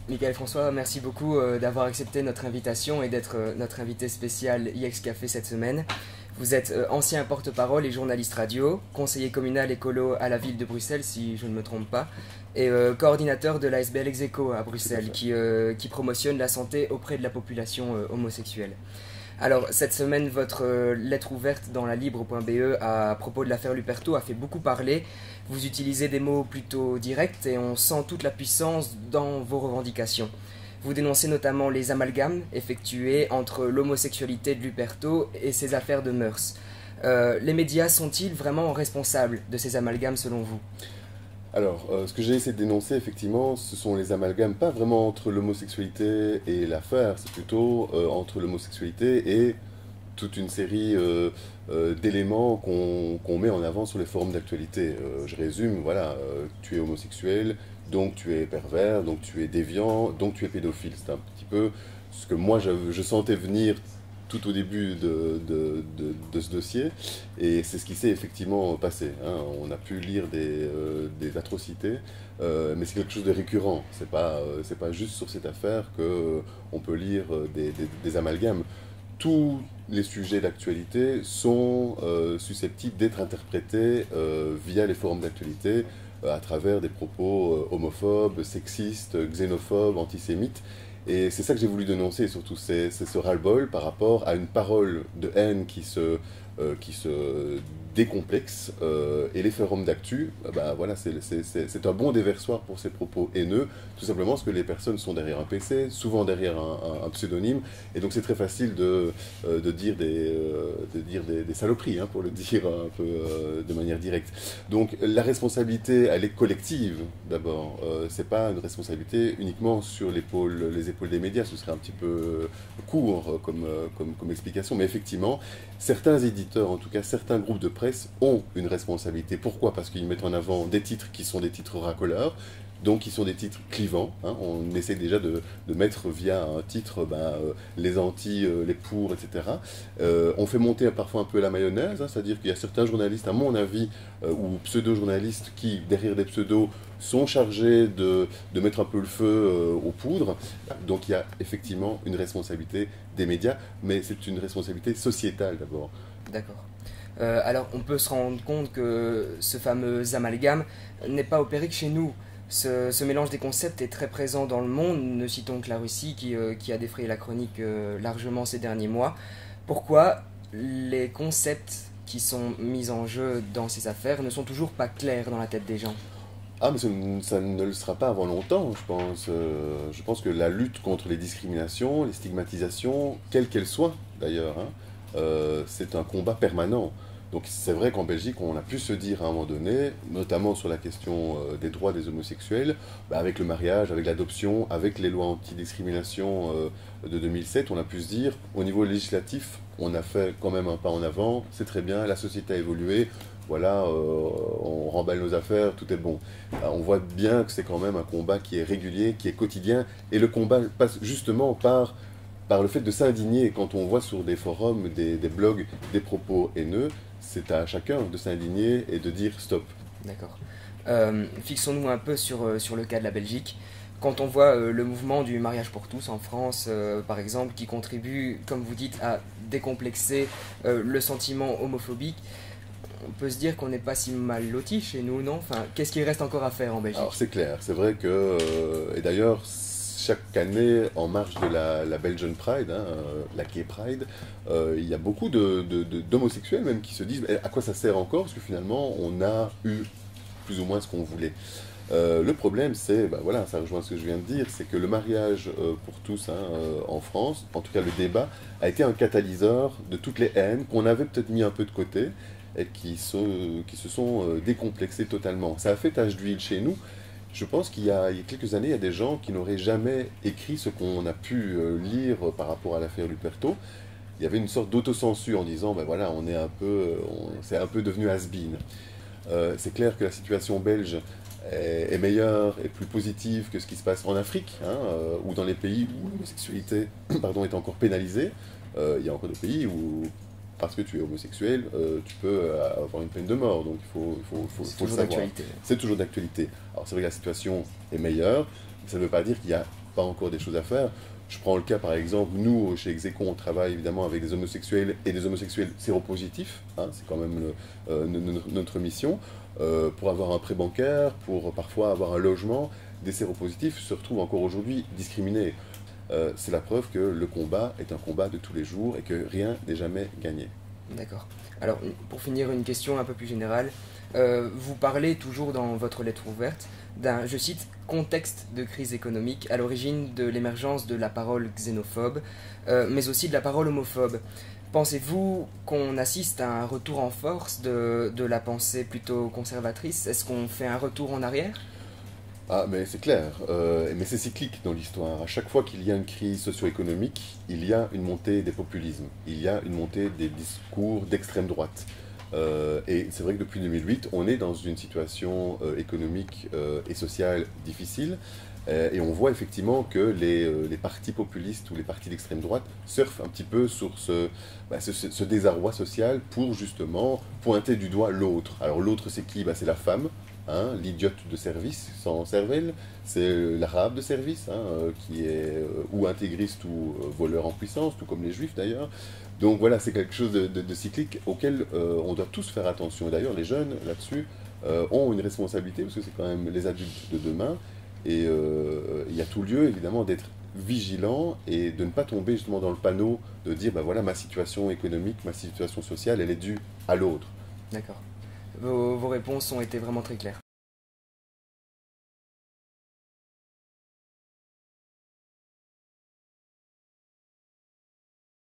Michael François, merci beaucoup d'avoir accepté notre invitation et d'être notre invité spécial IX Café cette semaine. Vous êtes ancien porte-parole et journaliste radio, conseiller communal écolo à la ville de Bruxelles, si je ne me trompe pas, et coordinateur de l'ASBL Execo à Bruxelles, qui promotionne la santé auprès de la population homosexuelle. Alors, cette semaine, votre lettre ouverte dans la libre.be à propos de l'affaire Luperto a fait beaucoup parler. Vous utilisez des mots plutôt directs et on sent toute la puissance dans vos revendications. Vous dénoncez notamment les amalgames effectués entre l'homosexualité de Luperto et ses affaires de mœurs. Les médias sont-ils vraiment responsables de ces amalgames selon vous? Alors, ce que j'ai essayé de dénoncer, effectivement, ce sont les amalgames, pas vraiment entre l'homosexualité et l'affaire, c'est plutôt entre l'homosexualité et toute une série d'éléments qu'on met en avant sur les forums d'actualité. Je résume, voilà, tu es homosexuel, donc tu es pervers, donc tu es déviant, donc tu es pédophile. C'est un petit peu ce que moi je sentais venir tout au début de ce dossier, et c'est ce qui s'est effectivement passé, hein. On a pu lire des atrocités, mais c'est quelque chose de récurrent. C'est pas juste sur cette affaire qu'on peut lire des amalgames. Tous les sujets d'actualité sont susceptibles d'être interprétés via les forums d'actualité à travers des propos homophobes, sexistes, xénophobes, antisémites. Et c'est ça que j'ai voulu dénoncer, surtout, c'est ce ras-le-bol par rapport à une parole de haine qui se décomplexe. Et les forums d'actu, bah, voilà, c'est un bon déversoir pour ces propos haineux, tout simplement parce que les personnes sont derrière un PC, souvent derrière un pseudonyme, et donc c'est très facile de dire des saloperies, hein, pour le dire un peu de manière directe. Donc la responsabilité, elle est collective d'abord. C'est pas une responsabilité uniquement sur les épaules des médias, ce serait un petit peu court comme explication, mais effectivement, certains éditeurs, en tout cas certains groupes de presse, ont une responsabilité. Pourquoi? Parce qu'ils mettent en avant des titres qui sont des titres racoleurs, donc qui sont des titres clivants, hein. On essaie déjà de mettre via un titre les anti, les pour, etc. On fait monter parfois un peu la mayonnaise, hein, c'est-à-dire qu'il y a certains journalistes, à mon avis, ou pseudo-journalistes qui, derrière des pseudos, sont chargés de mettre un peu le feu aux poudres. Donc il y a effectivement une responsabilité des médias, mais c'est une responsabilité sociétale d'abord. D'accord. Alors, on peut se rendre compte que ce fameux amalgame n'est pas opéré que chez nous. Ce mélange des concepts est très présent dans le monde. Ne citons que la Russie qui a défrayé la chronique largement ces derniers mois. Pourquoi les concepts qui sont mis en jeu dans ces affaires ne sont toujours pas clairs dans la tête des gens? Ah, mais ça ne le sera pas avant longtemps, je pense. Je pense que la lutte contre les discriminations, les stigmatisations, quelles qu'elles soient d'ailleurs, hein, c'est un combat permanent. Donc c'est vrai qu'en Belgique, on a pu se dire à un moment donné, notamment sur la question des droits des homosexuels, avec le mariage, avec l'adoption, avec les lois antidiscrimination de 2007, on a pu se dire, au niveau législatif, on a fait quand même un pas en avant, c'est très bien, la société a évolué, voilà, on remballe nos affaires, tout est bon. On voit bien que c'est quand même un combat qui est régulier, qui est quotidien, et le combat passe justement par le fait de s'indigner. Quand on voit sur des forums, des blogs, des propos haineux, c'est à chacun de s'indigner et de dire stop. D'accord. Fixons-nous un peu sur le cas de la Belgique. Quand on voit le mouvement du mariage pour tous en France, par exemple, qui contribue, comme vous dites, à décomplexer le sentiment homophobique, on peut se dire qu'on n'est pas si mal loti chez nous, non? Enfin, qu'est-ce qu'il reste encore à faire en Belgique? Alors c'est clair, c'est vrai que, et d'ailleurs, chaque année, en marge de la Belgian Pride, hein, la Gay Pride, il y a beaucoup d'homosexuels même qui se disent à quoi ça sert encore, parce que finalement, on a eu plus ou moins ce qu'on voulait. Le problème, c'est, voilà, ça rejoint ce que je viens de dire, c'est que le mariage pour tous, hein, en France, en tout cas le débat, a été un catalyseur de toutes les haines qu'on avait peut-être mis un peu de côté et qui se sont décomplexées totalement. Ça a fait tache d'huile chez nous. Je pense il y a quelques années, il y a des gens qui n'auraient jamais écrit ce qu'on a pu lire par rapport à l'affaire Luperto. Il y avait une sorte d'autocensure en disant, voilà, c'est un peu devenu has-been. C'est clair que la situation belge est meilleure et plus positive que ce qui se passe en Afrique, hein, ou dans les pays où l'homosexualité pardon, est encore pénalisée. Il y a encore des pays où, parce que tu es homosexuel, tu peux avoir une peine de mort, donc il faut le savoir. C'est toujours d'actualité. Alors c'est vrai que la situation est meilleure, mais ça ne veut pas dire qu'il y a pas encore des choses à faire. Je prends le cas par exemple, nous chez Execo, on travaille évidemment avec des homosexuels et des homosexuels séropositifs, hein, c'est quand même notre mission. Pour avoir un prêt bancaire, pour parfois avoir un logement, des séropositifs se retrouvent encore aujourd'hui discriminés. C'est la preuve que le combat est un combat de tous les jours et que rien n'est jamais gagné. D'accord. Alors, pour finir, une question un peu plus générale. Vous parlez toujours dans votre lettre ouverte d'un, je cite, contexte de crise économique à l'origine de l'émergence de la parole xénophobe, mais aussi de la parole homophobe. Pensez-vous qu'on assiste à un retour en force de la pensée plutôt conservatrice? Est-ce qu'on fait un retour en arrière? Ah, mais c'est clair, mais c'est cyclique dans l'histoire. À chaque fois qu'il y a une crise socio-économique, il y a une montée des populismes, il y a une montée des discours d'extrême droite. Et c'est vrai que depuis 2008, on est dans une situation économique et sociale difficile. Et on voit effectivement que les partis populistes ou les partis d'extrême droite surfent un petit peu sur ce désarroi social pour justement pointer du doigt l'autre. Alors l'autre c'est qui? C'est la femme, hein, l'idiote de service sans cervelle, c'est l'arabe de service, hein, qui est ou intégriste ou voleur en puissance, tout comme les juifs d'ailleurs. Donc voilà, c'est quelque chose de cyclique auquel on doit tous faire attention. Et d'ailleurs les jeunes là-dessus ont une responsabilité parce que c'est quand même les adultes de demain. Et il y a tout lieu, évidemment, d'être vigilant et de ne pas tomber justement dans le panneau de dire, voilà, ma situation économique, ma situation sociale, elle est due à l'autre. D'accord. Vos réponses ont été vraiment très claires.